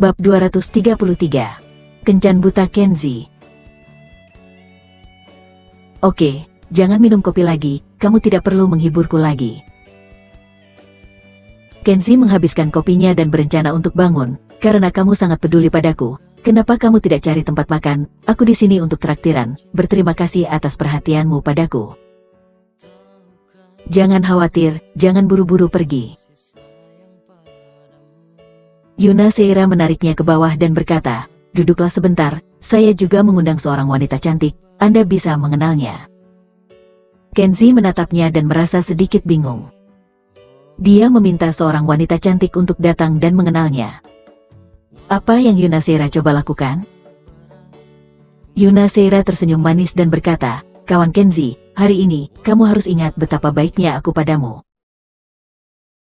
Bab 233. Kencan buta Kenzi. Oke, jangan minum kopi lagi, kamu tidak perlu menghiburku lagi. Kenzi menghabiskan kopinya dan berencana untuk bangun. Karena kamu sangat peduli padaku, kenapa kamu tidak cari tempat makan? Aku di sini untuk traktiran. Berterima kasih atas perhatianmu padaku. Jangan khawatir, jangan buru-buru pergi. Yuna Seira menariknya ke bawah dan berkata, duduklah sebentar, saya juga mengundang seorang wanita cantik, Anda bisa mengenalnya. Kenzi menatapnya dan merasa sedikit bingung. Dia meminta seorang wanita cantik untuk datang dan mengenalnya. Apa yang Yuna Seira coba lakukan? Yuna Seira tersenyum manis dan berkata, kawan Kenzi, hari ini, kamu harus ingat betapa baiknya aku padamu.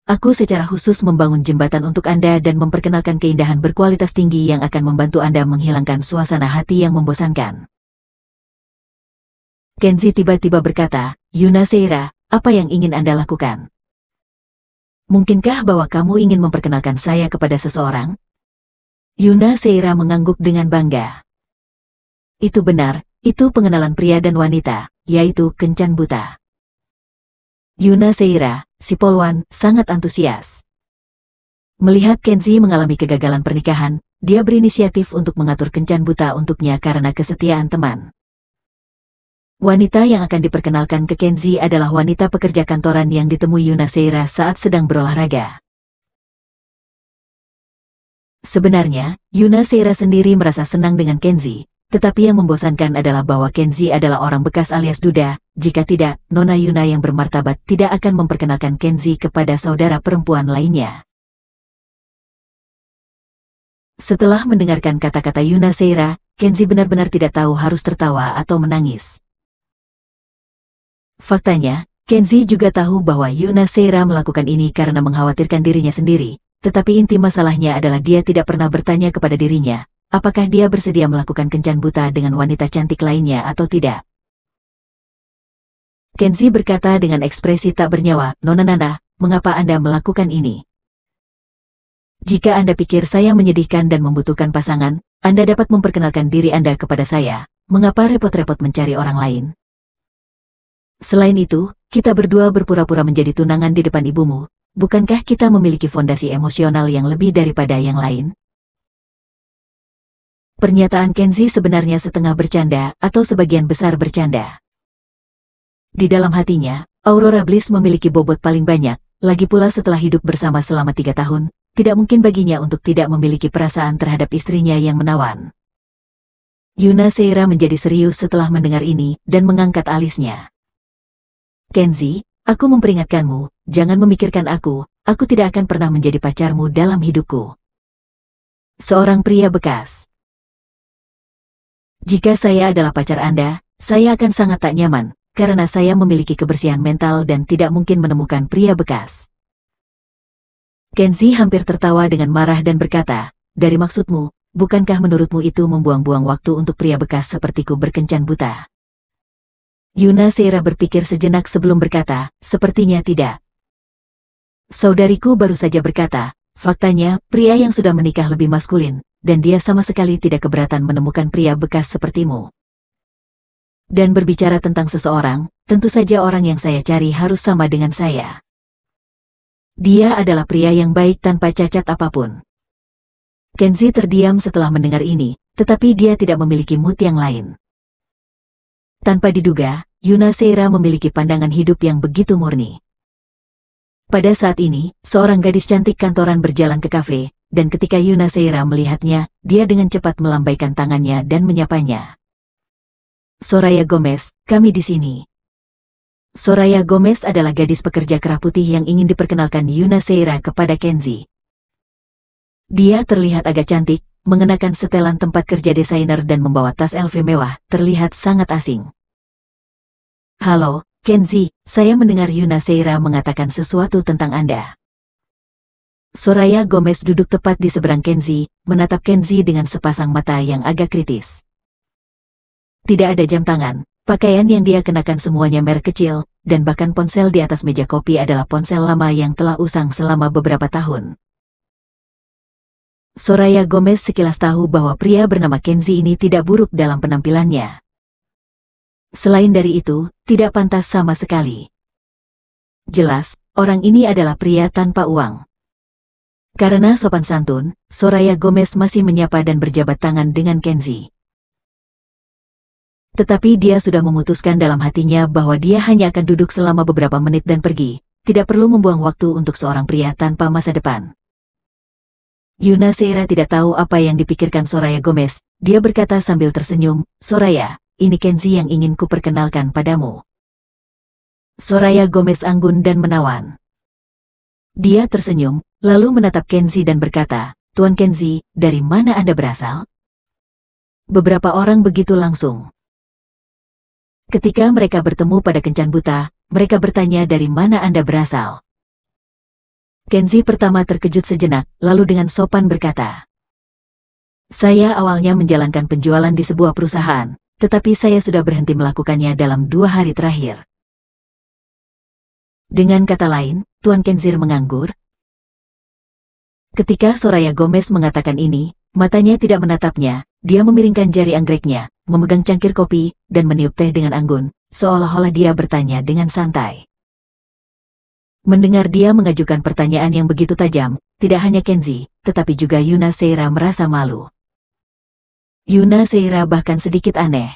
Aku secara khusus membangun jembatan untuk Anda dan memperkenalkan keindahan berkualitas tinggi yang akan membantu Anda menghilangkan suasana hati yang membosankan. Kenzi tiba-tiba berkata, Yuna Seira, apa yang ingin Anda lakukan? Mungkinkah bahwa kamu ingin memperkenalkan saya kepada seseorang? Yuna Seira mengangguk dengan bangga. Itu benar, itu pengenalan pria dan wanita, yaitu kencan buta. Yuna Seira, si polwan, sangat antusias. Melihat Kenzi mengalami kegagalan pernikahan, dia berinisiatif untuk mengatur kencan buta untuknya karena kesetiaan teman. Wanita yang akan diperkenalkan ke Kenzi adalah wanita pekerja kantoran yang ditemui Yuna Seira saat sedang berolahraga. Sebenarnya, Yuna Seira sendiri merasa senang dengan Kenzi. Tetapi yang membosankan adalah bahwa Kenzi adalah orang bekas alias duda, jika tidak, Nona Yuna yang bermartabat tidak akan memperkenalkan Kenzi kepada saudara perempuan lainnya. Setelah mendengarkan kata-kata Yuna Seira, Kenzi benar-benar tidak tahu harus tertawa atau menangis. Faktanya, Kenzi juga tahu bahwa Yuna Seira melakukan ini karena mengkhawatirkan dirinya sendiri, tetapi inti masalahnya adalah dia tidak pernah bertanya kepada dirinya, apakah dia bersedia melakukan kencan buta dengan wanita cantik lainnya atau tidak? Kenzi berkata dengan ekspresi tak bernyawa, Nona Nana, mengapa Anda melakukan ini? Jika Anda pikir saya menyedihkan dan membutuhkan pasangan, Anda dapat memperkenalkan diri Anda kepada saya, mengapa repot-repot mencari orang lain? Selain itu, kita berdua berpura-pura menjadi tunangan di depan ibumu, bukankah kita memiliki fondasi emosional yang lebih daripada yang lain? Pernyataan Kenzi sebenarnya setengah bercanda atau sebagian besar bercanda. Di dalam hatinya, Aurora Bliss memiliki bobot paling banyak, lagi pula setelah hidup bersama selama 3 tahun, tidak mungkin baginya untuk tidak memiliki perasaan terhadap istrinya yang menawan. Yuna Seira menjadi serius setelah mendengar ini dan mengangkat alisnya. Kenzi, aku memperingatkanmu, jangan memikirkan aku tidak akan pernah menjadi pacarmu dalam hidupku. Seorang pria bekas. Jika saya adalah pacar Anda, saya akan sangat tak nyaman, karena saya memiliki kebersihan mental dan tidak mungkin menemukan pria bekas. Kenzi hampir tertawa dengan marah dan berkata, dari maksudmu, bukankah menurutmu itu membuang-buang waktu untuk pria bekas sepertiku berkencan buta? Yuna Seira berpikir sejenak sebelum berkata, sepertinya tidak. Saudariku baru saja berkata, faktanya, pria yang sudah menikah lebih maskulin, dan dia sama sekali tidak keberatan menemukan pria bekas sepertimu. Dan berbicara tentang seseorang, tentu saja orang yang saya cari harus sama dengan saya. Dia adalah pria yang baik tanpa cacat apapun. Kenzi terdiam setelah mendengar ini, tetapi dia tidak memiliki mood yang lain. Tanpa diduga, Yuna Seira memiliki pandangan hidup yang begitu murni. Pada saat ini, seorang gadis cantik kantoran berjalan ke kafe, dan ketika Yuna Seira melihatnya, dia dengan cepat melambaikan tangannya dan menyapanya. Soraya Gomez, kami di sini. Soraya Gomez adalah gadis pekerja kerah putih yang ingin diperkenalkan Yuna Seira kepada Kenzi. Dia terlihat agak cantik, mengenakan setelan tempat kerja desainer dan membawa tas LV mewah, terlihat sangat asing. Halo, Kenzi, saya mendengar Yuna Seira mengatakan sesuatu tentang Anda. Soraya Gomez duduk tepat di seberang Kenzi, menatap Kenzi dengan sepasang mata yang agak kritis. Tidak ada jam tangan, pakaian yang dia kenakan semuanya merek kecil, dan bahkan ponsel di atas meja kopi adalah ponsel lama yang telah usang selama beberapa tahun. Soraya Gomez sekilas tahu bahwa pria bernama Kenzi ini tidak buruk dalam penampilannya. Selain dari itu, tidak pantas sama sekali. Jelas, orang ini adalah pria tanpa uang. Karena sopan santun, Soraya Gomez masih menyapa dan berjabat tangan dengan Kenzi. Tetapi dia sudah memutuskan dalam hatinya bahwa dia hanya akan duduk selama beberapa menit dan pergi, tidak perlu membuang waktu untuk seorang pria tanpa masa depan. Yuna Seira tidak tahu apa yang dipikirkan Soraya Gomez, dia berkata sambil tersenyum, "Soraya, ini Kenzi yang ingin kuperkenalkan padamu." Soraya Gomez anggun dan menawan. Dia tersenyum, lalu menatap Kenzi dan berkata, "Tuan Kenzi, dari mana Anda berasal?" Beberapa orang begitu langsung. Ketika mereka bertemu pada Kencan Buta, mereka bertanya dari mana Anda berasal. Kenzi pertama terkejut sejenak, lalu dengan sopan berkata, "Saya awalnya menjalankan penjualan di sebuah perusahaan, tetapi saya sudah berhenti melakukannya dalam 2 hari terakhir." Dengan kata lain, Tuan Kenzir menganggur. Ketika Soraya Gomez mengatakan ini, matanya tidak menatapnya, dia memiringkan jari anggreknya, memegang cangkir kopi, dan meniup teh dengan anggun, seolah-olah dia bertanya dengan santai. Mendengar dia mengajukan pertanyaan yang begitu tajam, tidak hanya Kenzi, tetapi juga Yuna Seira merasa malu. Yuna Seira bahkan sedikit aneh.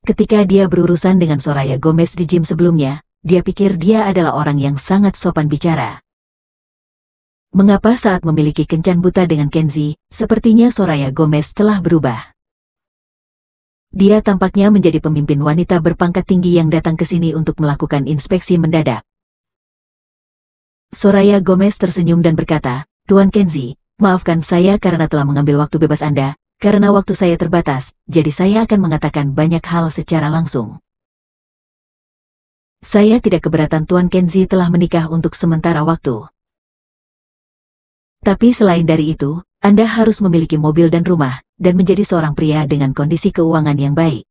Ketika dia berurusan dengan Soraya Gomez di gym sebelumnya, dia pikir dia adalah orang yang sangat sopan bicara. Mengapa saat memiliki Kencan Buta dengan Kenzi, sepertinya Soraya Gomez telah berubah? Dia tampaknya menjadi pemimpin wanita berpangkat tinggi yang datang ke sini untuk melakukan inspeksi mendadak. Soraya Gomez tersenyum dan berkata, "Tuan Kenzi, maafkan saya karena telah mengambil waktu bebas Anda, karena waktu saya terbatas, jadi saya akan mengatakan banyak hal secara langsung. Saya tidak keberatan Tuan Kenzi telah menikah untuk sementara waktu. Tapi selain dari itu, Anda harus memiliki mobil dan rumah, dan menjadi seorang pria dengan kondisi keuangan yang baik.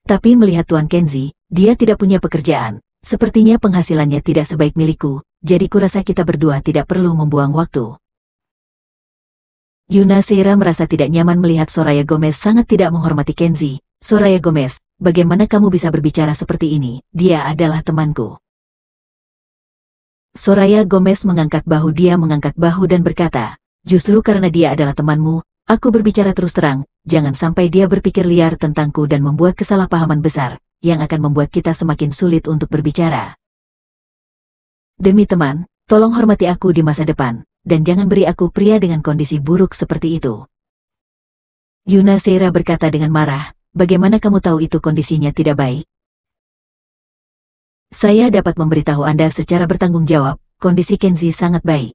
Tapi melihat Tuan Kenzi, dia tidak punya pekerjaan, sepertinya penghasilannya tidak sebaik milikku, jadi kurasa kita berdua tidak perlu membuang waktu." Yuna Seira merasa tidak nyaman melihat Soraya Gomez sangat tidak menghormati Kenzi. "Soraya Gomez, bagaimana kamu bisa berbicara seperti ini? Dia adalah temanku." Soraya Gomez mengangkat bahu dan berkata, "Justru karena dia adalah temanmu, aku berbicara terus terang, jangan sampai dia berpikir liar tentangku dan membuat kesalahpahaman besar, yang akan membuat kita semakin sulit untuk berbicara. Demi teman, tolong hormati aku di masa depan, dan jangan beri aku pria dengan kondisi buruk seperti itu." Yuna Seira berkata dengan marah, "Bagaimana kamu tahu itu kondisinya tidak baik?" "Saya dapat memberitahu Anda secara bertanggung jawab, kondisi Kenzi sangat baik."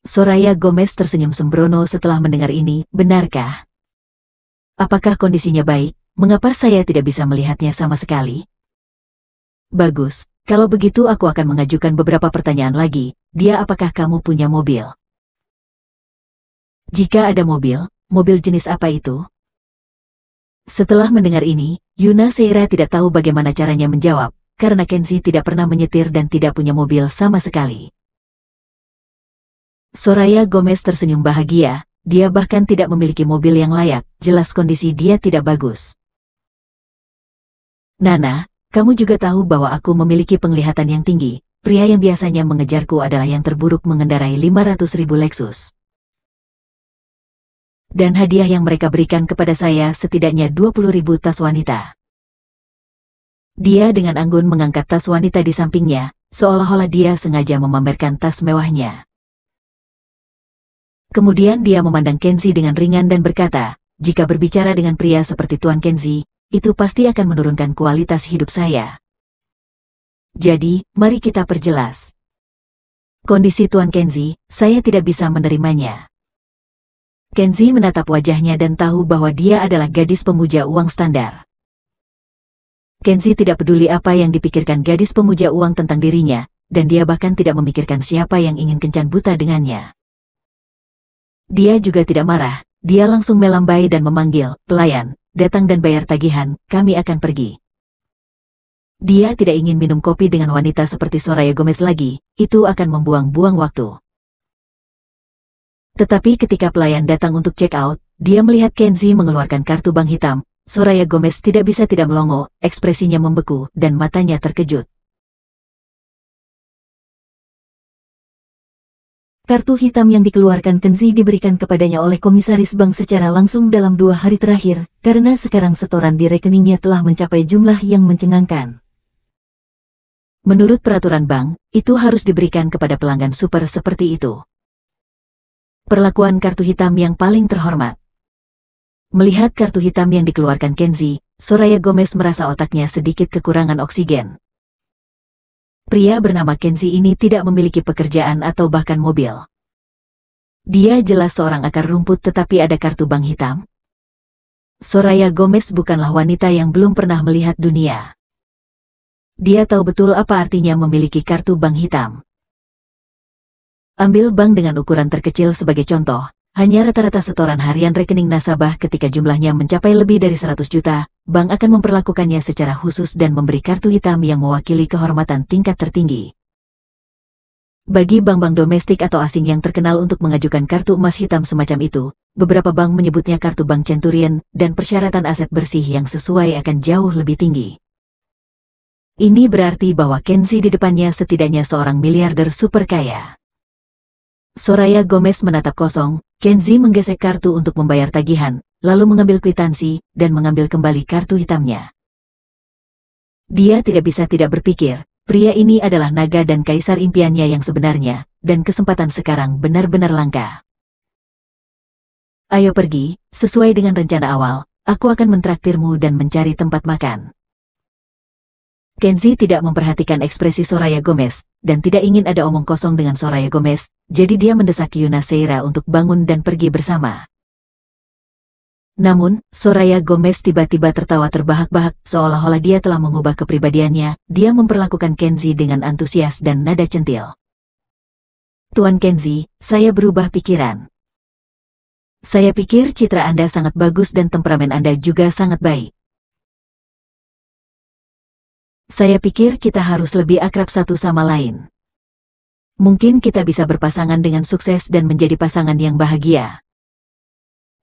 Soraya Gomez tersenyum sembrono setelah mendengar ini, "Benarkah? Apakah kondisinya baik? Mengapa saya tidak bisa melihatnya sama sekali?" "Bagus, kalau begitu aku akan mengajukan beberapa pertanyaan lagi. Dia, apakah kamu punya mobil? Jika ada mobil, mobil jenis apa itu?" Setelah mendengar ini, Yuna Seira tidak tahu bagaimana caranya menjawab, karena Kenzi tidak pernah menyetir dan tidak punya mobil sama sekali. Soraya Gomez tersenyum bahagia, dia bahkan tidak memiliki mobil yang layak, jelas kondisi dia tidak bagus. "Nana, kamu juga tahu bahwa aku memiliki penglihatan yang tinggi, pria yang biasanya mengejarku adalah yang terburuk mengendarai 500.000 Lexus. Dan hadiah yang mereka berikan kepada saya setidaknya 20.000 tas wanita." Dia dengan anggun mengangkat tas wanita di sampingnya, seolah-olah dia sengaja memamerkan tas mewahnya. Kemudian dia memandang Kenzi dengan ringan dan berkata, "Jika berbicara dengan pria seperti Tuan Kenzi, itu pasti akan menurunkan kualitas hidup saya. Jadi, mari kita perjelas. Kondisi Tuan Kenzi, saya tidak bisa menerimanya." Kenzi menatap wajahnya dan tahu bahwa dia adalah gadis pemuja uang standar. Kenzi tidak peduli apa yang dipikirkan gadis pemuja uang tentang dirinya, dan dia bahkan tidak memikirkan siapa yang ingin kencan buta dengannya. Dia juga tidak marah, dia langsung melambai dan memanggil, "Pelayan, datang dan bayar tagihan, kami akan pergi." Dia tidak ingin minum kopi dengan wanita seperti Soraya Gomez lagi, itu akan membuang-buang waktu. Tetapi ketika pelayan datang untuk check out, dia melihat Kenzie mengeluarkan kartu bank hitam. Soraya Gomez tidak bisa tidak melongo, ekspresinya membeku, dan matanya terkejut. Kartu hitam yang dikeluarkan Kenzie diberikan kepadanya oleh komisaris bank secara langsung dalam 2 hari terakhir, karena sekarang setoran di rekeningnya telah mencapai jumlah yang mencengangkan. Menurut peraturan bank, itu harus diberikan kepada pelanggan super seperti itu. Perlakuan kartu hitam yang paling terhormat. Melihat kartu hitam yang dikeluarkan Kenzie, Soraya Gomez merasa otaknya sedikit kekurangan oksigen. Pria bernama Kenzie ini tidak memiliki pekerjaan atau bahkan mobil. Dia jelas seorang akar rumput tetapi ada kartu bank hitam. Soraya Gomez bukanlah wanita yang belum pernah melihat dunia. Dia tahu betul apa artinya memiliki kartu bank hitam. Ambil bank dengan ukuran terkecil sebagai contoh. Hanya rata-rata setoran harian rekening nasabah ketika jumlahnya mencapai lebih dari 100 juta, bank akan memperlakukannya secara khusus dan memberi kartu hitam yang mewakili kehormatan tingkat tertinggi. Bagi bank-bank domestik atau asing yang terkenal untuk mengajukan kartu emas hitam semacam itu, beberapa bank menyebutnya kartu bank Centurion, dan persyaratan aset bersih yang sesuai akan jauh lebih tinggi. Ini berarti bahwa Kenzie di depannya setidaknya seorang miliarder super kaya. Soraya Gomez menatap kosong. Kenzie menggesek kartu untuk membayar tagihan, lalu mengambil kwitansi, dan mengambil kembali kartu hitamnya. Dia tidak bisa tidak berpikir, pria ini adalah naga dan kaisar impiannya yang sebenarnya, dan kesempatan sekarang benar-benar langka. Ayo pergi, sesuai dengan rencana awal, aku akan mentraktirmu dan mencari tempat makan. Kenzie tidak memperhatikan ekspresi Soraya Gomez, dan tidak ingin ada omong kosong dengan Soraya Gomez, jadi dia mendesak Yuna Seira untuk bangun dan pergi bersama. Namun, Soraya Gomez tiba-tiba tertawa terbahak-bahak, seolah-olah dia telah mengubah kepribadiannya. Dia memperlakukan Kenzie dengan antusias dan nada centil. Tuan Kenzie, saya berubah pikiran. Saya pikir citra Anda sangat bagus dan temperamen Anda juga sangat baik. Saya pikir kita harus lebih akrab satu sama lain. Mungkin kita bisa berpasangan dengan sukses dan menjadi pasangan yang bahagia.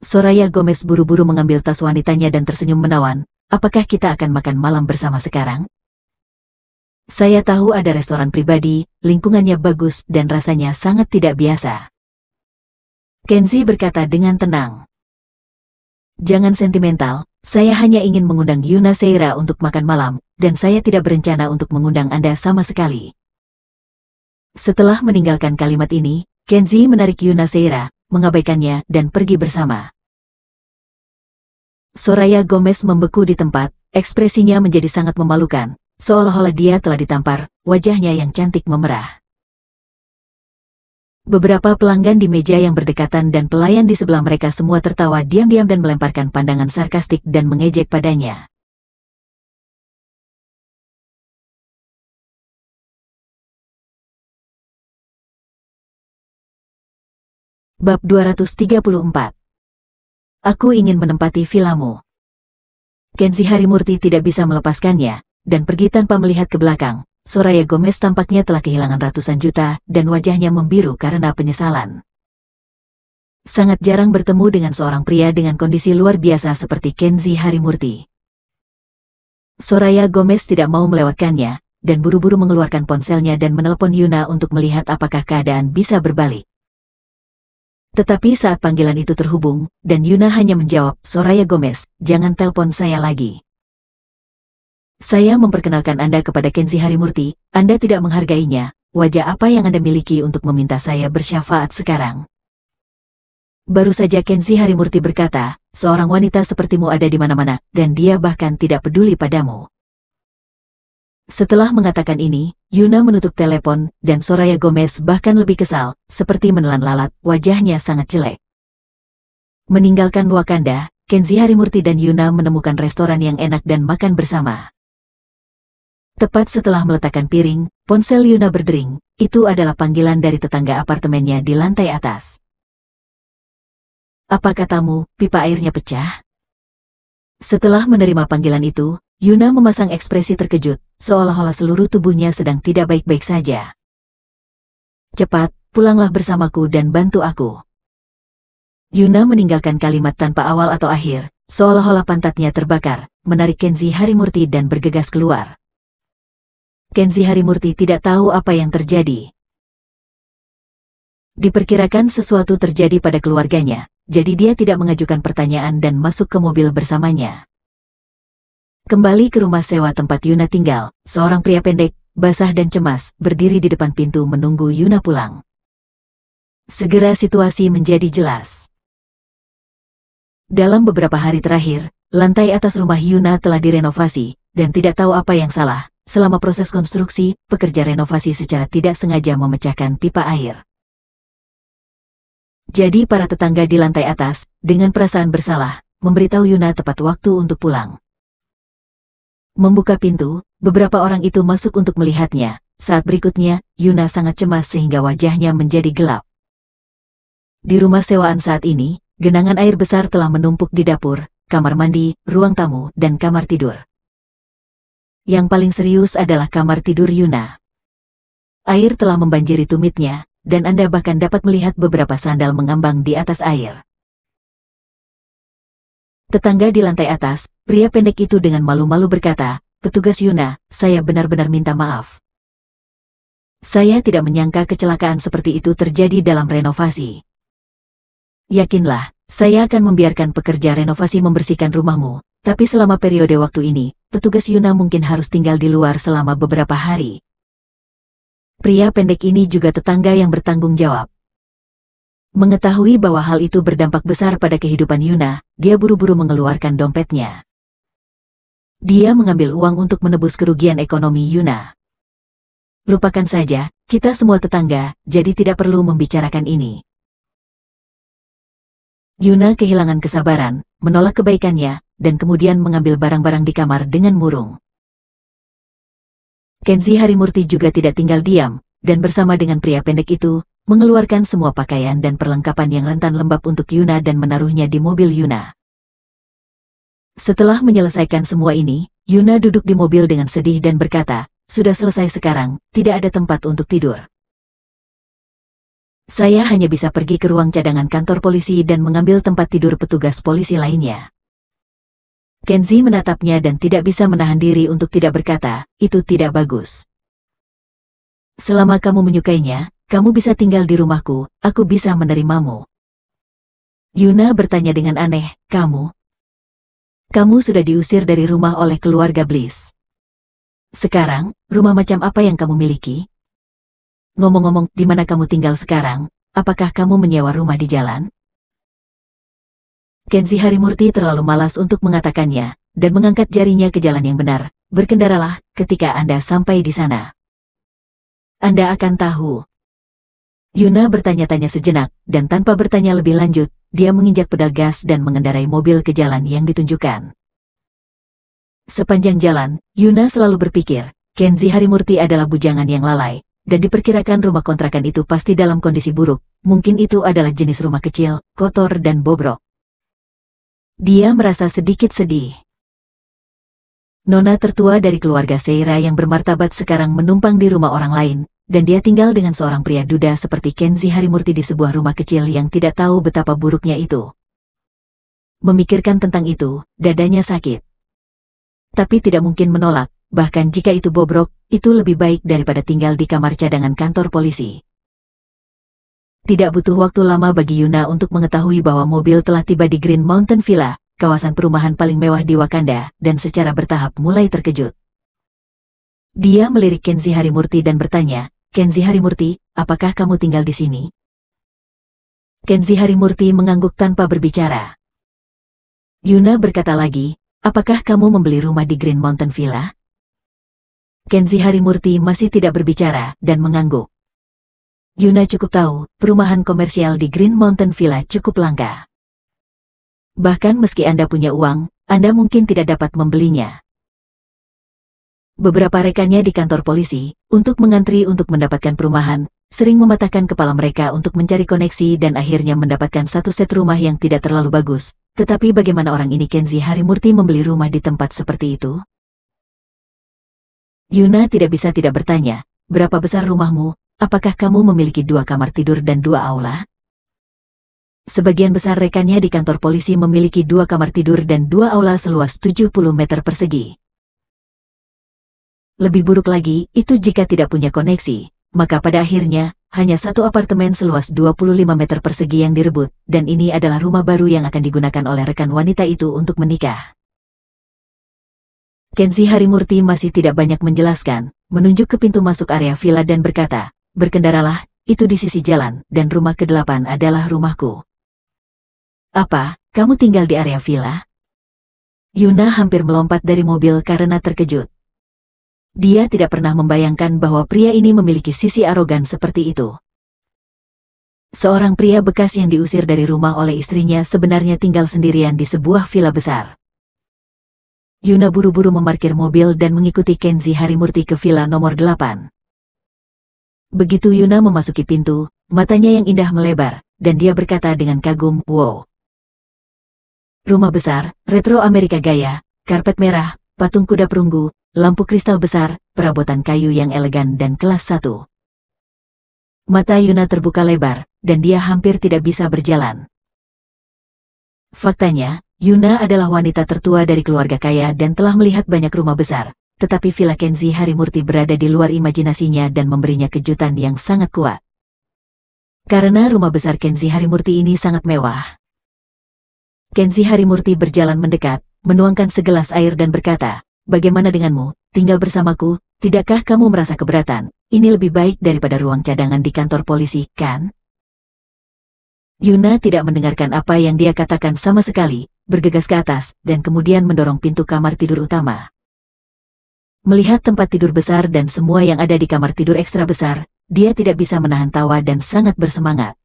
Soraya Gomez buru-buru mengambil tas wanitanya dan tersenyum menawan. Apakah kita akan makan malam bersama sekarang? Saya tahu ada restoran pribadi, lingkungannya bagus dan rasanya sangat tidak biasa. Kenzie berkata dengan tenang. Jangan sentimental, saya hanya ingin mengundang Yuna Seira untuk makan malam, dan saya tidak berencana untuk mengundang Anda sama sekali. Setelah meninggalkan kalimat ini, Kenzie menarik Yuna Seira, mengabaikannya, dan pergi bersama. Soraya Gomez membeku di tempat, ekspresinya menjadi sangat memalukan, seolah-olah dia telah ditampar, wajahnya yang cantik memerah. Beberapa pelanggan di meja yang berdekatan dan pelayan di sebelah mereka semua tertawa diam-diam dan melemparkan pandangan sarkastik dan mengejek padanya. Bab 234. Aku ingin menempati vilamu. Kenzie Harimurti tidak bisa melepaskannya, dan pergi tanpa melihat ke belakang. Soraya Gomez tampaknya telah kehilangan ratusan juta, dan wajahnya membiru karena penyesalan. Sangat jarang bertemu dengan seorang pria dengan kondisi luar biasa seperti Kenzie Harimurti. Soraya Gomez tidak mau melewatkannya, dan buru-buru mengeluarkan ponselnya dan menelepon Yuna untuk melihat apakah keadaan bisa berbalik. Tetapi saat panggilan itu terhubung, dan Yuna hanya menjawab, Soraya Gomez, jangan telepon saya lagi. Saya memperkenalkan Anda kepada Kenzie Harimurti, Anda tidak menghargainya, wajah apa yang Anda miliki untuk meminta saya bersyafaat sekarang? Baru saja Kenzie Harimurti berkata, seorang wanita sepertimu ada di mana-mana, dan dia bahkan tidak peduli padamu. Setelah mengatakan ini, Yuna menutup telepon, dan Soraya Gomez bahkan lebih kesal, seperti menelan lalat, wajahnya sangat jelek. Meninggalkan Wakanda, Kenzie Harimurti dan Yuna menemukan restoran yang enak dan makan bersama. Tepat setelah meletakkan piring, ponsel Yuna berdering. Itu adalah panggilan dari tetangga apartemennya di lantai atas. Apa katamu, pipa airnya pecah? Setelah menerima panggilan itu, Yuna memasang ekspresi terkejut, seolah-olah seluruh tubuhnya sedang tidak baik-baik saja. Cepat, pulanglah bersamaku dan bantu aku. Yuna meninggalkan kalimat tanpa awal atau akhir, seolah-olah pantatnya terbakar, menarik Kenzi Harimurti dan bergegas keluar. Kenzi Harimurti tidak tahu apa yang terjadi. Diperkirakan sesuatu terjadi pada keluarganya, jadi dia tidak mengajukan pertanyaan dan masuk ke mobil bersamanya. Kembali ke rumah sewa tempat Yuna tinggal, seorang pria pendek, basah dan cemas, berdiri di depan pintu menunggu Yuna pulang. Segera situasi menjadi jelas. Dalam beberapa hari terakhir, lantai atas rumah Yuna telah direnovasi, dan tidak tahu apa yang salah. Selama proses konstruksi, pekerja renovasi secara tidak sengaja memecahkan pipa air. Jadi para tetangga di lantai atas, dengan perasaan bersalah, memberitahu Yuna tepat waktu untuk pulang. Membuka pintu, beberapa orang itu masuk untuk melihatnya. Saat berikutnya, Yuna sangat cemas sehingga wajahnya menjadi gelap. Di rumah sewaan saat ini, genangan air besar telah menumpuk di dapur, kamar mandi, ruang tamu, dan kamar tidur. Yang paling serius adalah kamar tidur Yuna. Air telah membanjiri tumitnya, dan Anda bahkan dapat melihat beberapa sandal mengambang di atas air. Tetangga di lantai atas, pria pendek itu dengan malu-malu berkata, "Petugas Yuna, saya benar-benar minta maaf. Saya tidak menyangka kecelakaan seperti itu terjadi dalam renovasi. Yakinlah, saya akan membiarkan pekerja renovasi membersihkan rumahmu, tapi selama periode waktu ini, petugas Yuna mungkin harus tinggal di luar selama beberapa hari." Pria pendek ini juga tetangga yang bertanggung jawab. Mengetahui bahwa hal itu berdampak besar pada kehidupan Yuna, dia buru-buru mengeluarkan dompetnya. Dia mengambil uang untuk menebus kerugian ekonomi Yuna. "Lupakan saja, kita semua tetangga, jadi tidak perlu membicarakan ini." Yuna kehilangan kesabaran, menolak kebaikannya, dan kemudian mengambil barang-barang di kamar dengan murung. Kenzi Harimurti juga tidak tinggal diam, dan bersama dengan pria pendek itu, mengeluarkan semua pakaian dan perlengkapan yang rentan lembab untuk Yuna dan menaruhnya di mobil Yuna. Setelah menyelesaikan semua ini, Yuna duduk di mobil dengan sedih dan berkata, "Sudah selesai sekarang, tidak ada tempat untuk tidur. Saya hanya bisa pergi ke ruang cadangan kantor polisi dan mengambil tempat tidur petugas polisi lainnya." Kenzi menatapnya dan tidak bisa menahan diri untuk tidak berkata, "Itu tidak bagus. Selama kamu menyukainya, kamu bisa tinggal di rumahku, aku bisa menerimamu." Yuna bertanya dengan aneh, Kamu sudah diusir dari rumah oleh keluarga Bliss. Sekarang, rumah macam apa yang kamu miliki? Ngomong-ngomong, di mana kamu tinggal sekarang? Apakah kamu menyewa rumah di jalan?" Kenzi Harimurti terlalu malas untuk mengatakannya, dan mengangkat jarinya ke jalan yang benar. "Berkendaralah, ketika Anda sampai di sana Anda akan tahu." Yuna bertanya-tanya sejenak, dan tanpa bertanya lebih lanjut, dia menginjak pedal gas dan mengendarai mobil ke jalan yang ditunjukkan. Sepanjang jalan, Yuna selalu berpikir, Kenzi Harimurti adalah bujangan yang lalai, dan diperkirakan rumah kontrakan itu pasti dalam kondisi buruk. Mungkin itu adalah jenis rumah kecil, kotor dan bobrok. Dia merasa sedikit sedih. Nona tertua dari keluarga Seira yang bermartabat sekarang menumpang di rumah orang lain, dan dia tinggal dengan seorang pria duda seperti Kenzi Harimurti di sebuah rumah kecil yang tidak tahu betapa buruknya itu. Memikirkan tentang itu, dadanya sakit. Tapi tidak mungkin menolak, bahkan jika itu bobrok, itu lebih baik daripada tinggal di kamar cadangan kantor polisi. Tidak butuh waktu lama bagi Yuna untuk mengetahui bahwa mobil telah tiba di Green Mountain Villa, kawasan perumahan paling mewah di Wakanda, dan secara bertahap mulai terkejut. Dia melirik Kenzi Harimurti dan bertanya, "Kenzi Harimurti, apakah kamu tinggal di sini?" Kenzi Harimurti mengangguk tanpa berbicara. Yuna berkata lagi, "Apakah kamu membeli rumah di Green Mountain Villa?" Kenzi Harimurti masih tidak berbicara dan mengangguk. Yuna cukup tahu, perumahan komersial di Green Mountain Villa cukup langka. Bahkan meski Anda punya uang, Anda mungkin tidak dapat membelinya. Beberapa rekannya di kantor polisi, untuk mengantri untuk mendapatkan perumahan, sering mematahkan kepala mereka untuk mencari koneksi dan akhirnya mendapatkan satu set rumah yang tidak terlalu bagus. Tetapi bagaimana orang ini Kenzi Harimurti membeli rumah di tempat seperti itu? Yuna tidak bisa tidak bertanya, "Berapa besar rumahmu? Apakah kamu memiliki 2 kamar tidur dan 2 aula?" Sebagian besar rekannya di kantor polisi memiliki 2 kamar tidur dan 2 aula seluas 70 meter persegi. Lebih buruk lagi, itu jika tidak punya koneksi, maka pada akhirnya, hanya 1 apartemen seluas 25 meter persegi yang direbut, dan ini adalah rumah baru yang akan digunakan oleh rekan wanita itu untuk menikah. Kenzie Harimurti masih tidak banyak menjelaskan, menunjuk ke pintu masuk area villa dan berkata, "Berkendaralah, itu di sisi jalan, dan rumah ke-8 adalah rumahku." "Apa, kamu tinggal di area villa?" Yuna hampir melompat dari mobil karena terkejut. Dia tidak pernah membayangkan bahwa pria ini memiliki sisi arogan seperti itu. Seorang pria bekas yang diusir dari rumah oleh istrinya sebenarnya tinggal sendirian di sebuah villa besar. Yuna buru-buru memarkir mobil dan mengikuti Kenzie Harimurti ke villa nomor 8. Begitu Yuna memasuki pintu, matanya yang indah melebar, dan dia berkata dengan kagum, "Wow. Rumah besar, retro Amerika gaya, karpet merah, patung kuda perunggu, lampu kristal besar, perabotan kayu yang elegan dan kelas 1. Mata Yuna terbuka lebar, dan dia hampir tidak bisa berjalan. Faktanya, Yuna adalah wanita tertua dari keluarga kaya dan telah melihat banyak rumah besar, tetapi villa Kenzie Harimurti berada di luar imajinasinya dan memberinya kejutan yang sangat kuat. Karena rumah besar Kenzie Harimurti ini sangat mewah. Kenzie Harimurti berjalan mendekat, menuangkan segelas air dan berkata, "Bagaimana denganmu, tinggal bersamaku, tidakkah kamu merasa keberatan? Ini lebih baik daripada ruang cadangan di kantor polisi, kan?" Yuna tidak mendengarkan apa yang dia katakan sama sekali, bergegas ke atas, dan kemudian mendorong pintu kamar tidur utama. Melihat tempat tidur besar dan semua yang ada di kamar tidur ekstra besar, dia tidak bisa menahan tawa dan sangat bersemangat.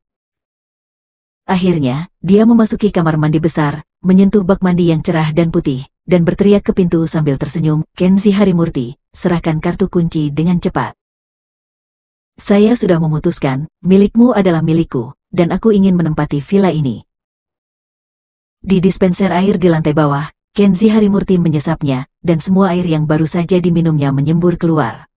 Akhirnya, dia memasuki kamar mandi besar, menyentuh bak mandi yang cerah dan putih, dan berteriak ke pintu sambil tersenyum, "Kenzie Harimurti, serahkan kartu kunci dengan cepat. Saya sudah memutuskan, milikmu adalah milikku, dan aku ingin menempati villa ini." Di dispenser air di lantai bawah, Kenzie Harimurti menyesapnya, dan semua air yang baru saja diminumnya menyembur keluar.